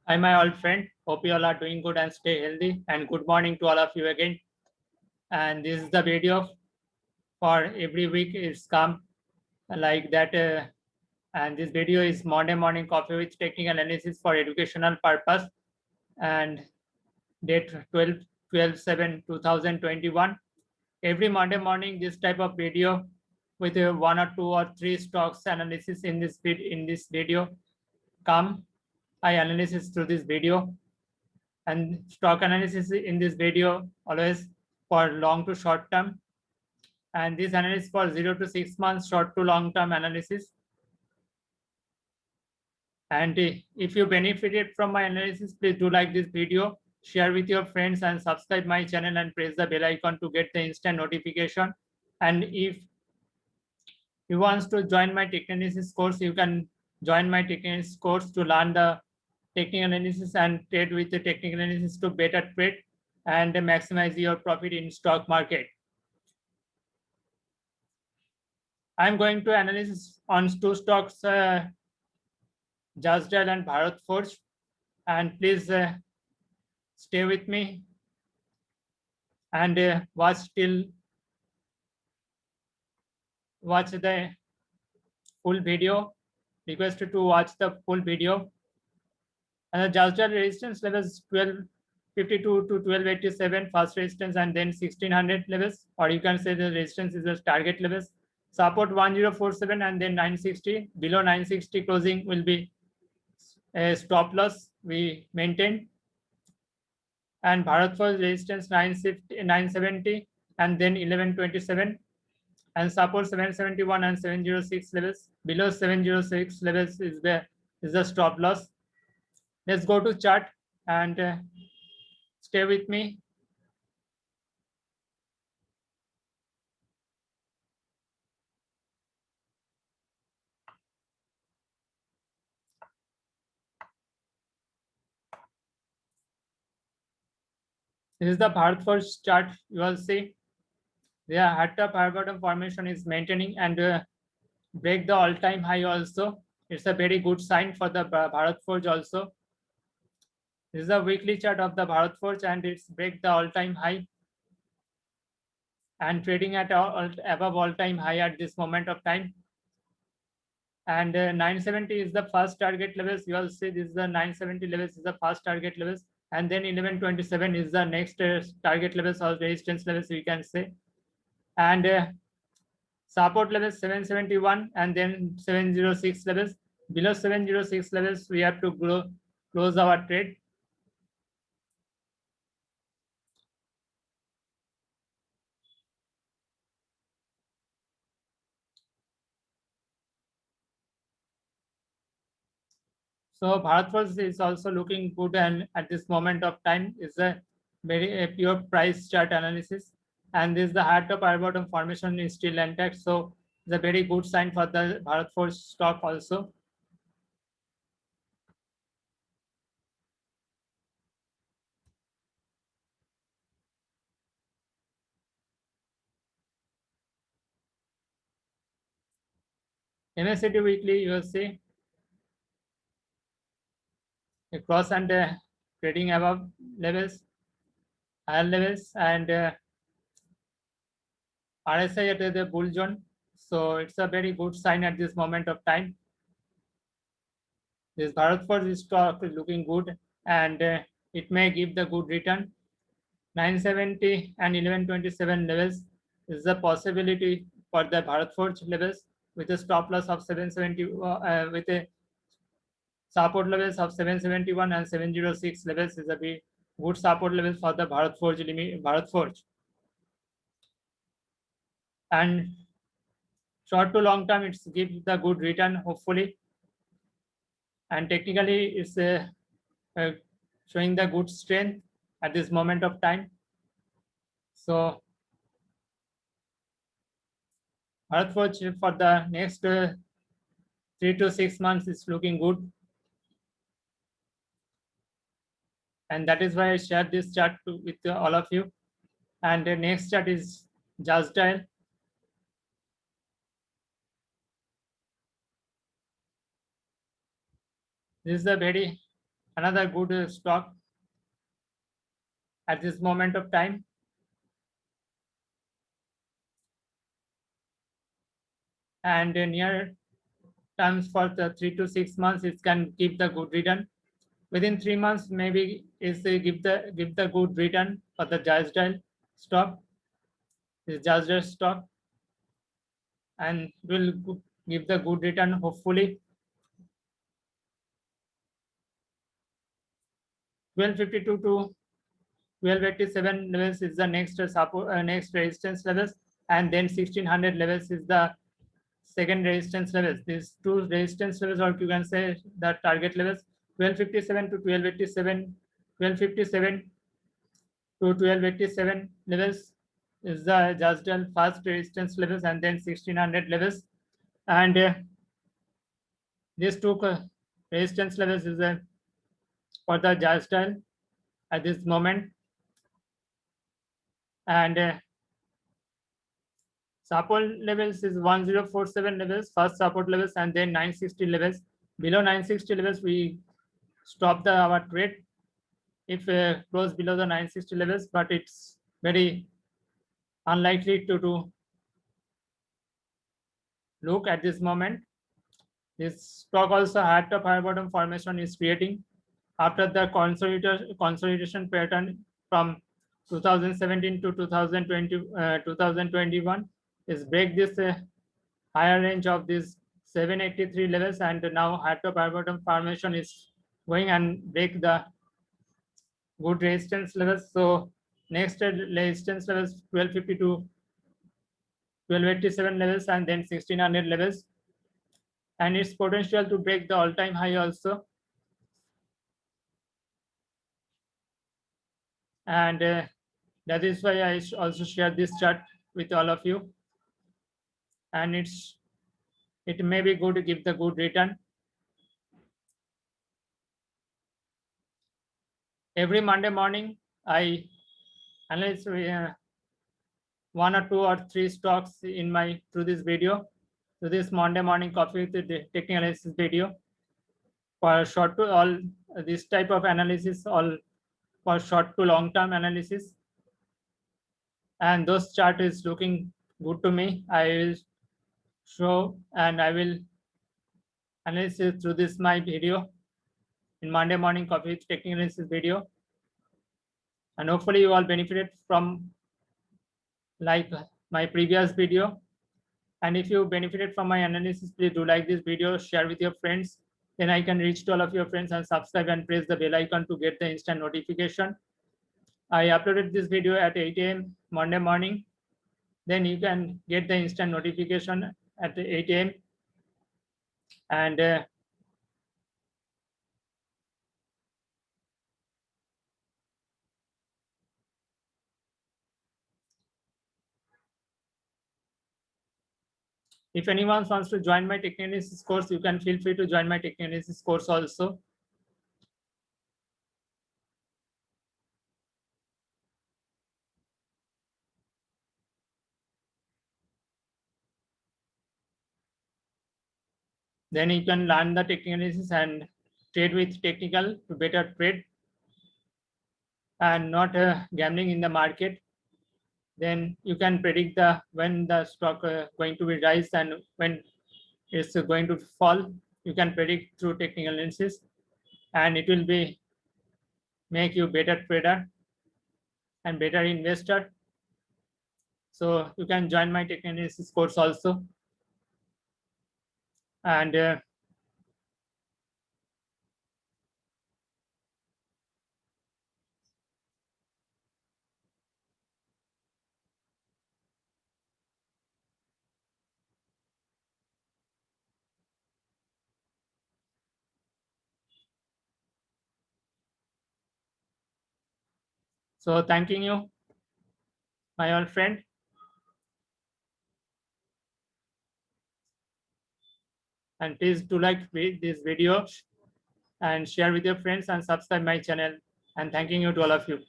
Hi, my old friend. Hope you all are doing good and stay healthy. And good morning to all of you again. And this is the video for every week is come like that. And this video is Monday morning coffee with technical analysis for educational purpose. And date 12/7/2021. Every Monday morning, this type of video with one or two or three stocks analysis in this video come. I analysis through this video. And stock analysis in this video always for long to short term, and this analysis for 0 to 6 months short to long term analysis. And if you benefited from my analysis, please do like this video, share with your friends, and subscribe my channel and press the bell icon to get the instant notification. And if you want to join my technical course, you can join my technical course to learn the technical analysis and trade with the technical analysis to better trade and maximize your profit in stock market. I'm going to analyze on two stocks, Just Dial and Bharat Forge, and please stay with me and watch the full video. Requested to watch the full video. And the Just Dial resistance levels 1252 to 1287 first resistance, and then 1600 levels, or you can say the resistance is the target levels. Support 1047 and then 960. Below 960 closing will be a stop loss we maintain. And Bharat Forge resistance 970 and then 1127, and support 771 and 706 levels. Below 706 levels is the stop loss. Let's go to chart and stay with me. This is the Bharat Forge chart. You will see the Hatta Bottom formation is maintaining and break the all-time high also. It's a very good sign for the Bharat Forge also. This is a weekly chart of the Bharat Forge, and it's break the all-time high and trading at above all-time high at this moment of time. And 970 is the first target levels. You will see this is the 970 levels is the first target levels, and then 1127 is the next target levels or resistance levels we can say. And support levels 771 and then 706 levels. Below 706 levels we have to close our trade. So Bharat Forge is also looking good, and at this moment of time is a very pure price chart analysis. And this is the high top high bottom formation is still intact, so it's a very good sign for the Bharat Forge stock also. MACD weekly, you will see a cross and trading above levels, higher levels, and RSI at the bull zone. So it's a very good sign at this moment of time. This Bharat Forge stock is looking good, and it may give the good return. 970 and 1127 levels is the possibility for the Bharat Forge levels with a stop loss of 770 with a support levels of 771 and 706 levels is a very good support level for the Bharat Forge. And short to long term, it's gives the good return hopefully. And technically, it's showing the good strength at this moment of time. So Bharat Forge for the next 3 to 6 months is looking good. And that is why I shared this chart with all of you. And the next chart is Just Dial. This is a very another good stock at this moment of time. And near terms for the 3 to 6 months, it can give the good return. Within 3 months, maybe is give the good return for the Jazz stock, this Jazz stock, and will give the good return hopefully. 1252 to 1287 levels is the next support, next resistance levels, and then 1600 levels is the second resistance levels. These two resistance levels, or you can say the target levels, 1257 to 1287, 1257 to 1287 levels is the Jazz first resistance levels, and then 1600 levels. And these two resistance levels is for the Jazz at this moment. And support levels is 1047 levels, first support levels, and then 960 levels. Below 960 levels, we stop our trade if close below the 960 levels, but it's very unlikely to look at this moment. This stock also high top high bottom formation is creating after the consolidation pattern from 2017 to 2021 is break this higher range of this 783 levels, and now high top high bottom formation is going and break the good resistance levels. So next resistance levels 1252, 1287 levels, and then 1600 levels, and its potential to break the all-time high also. And that is why I also share this chart with all of you, and it may be good to give the good return. Every Monday morning I analyze one or two or three stocks in my through this video, through this Monday morning coffee with the technical analysis video. For short to all this type of analysis, all for short to long term analysis, and those chart is looking good to me. I will show and I will analyze it through this my video in Monday morning coffee with technical analysis video, and hopefully you all benefited from like my previous video. And if you benefited from my analysis, please do like this video, share with your friends, then I can reach to all of your friends, and subscribe and press the bell icon to get the instant notification. I uploaded this video at 8 a.m. Monday morning, then you can get the instant notification at 8 a.m. and if anyone wants to join my technical analysis course, you can feel free to join my technical analysis course also. Then you can learn the technical analysis and trade with technical to better trade and not gambling in the market. Then you can predict the when the stock going to be rise and when it's going to fall. You can predict through technical analysis, and it will be make you better trader and better investor. So you can join my technical analysis course also. And so thanking you, my old friend. And please do like this video and share with your friends and subscribe my channel. And thanking you to all of you.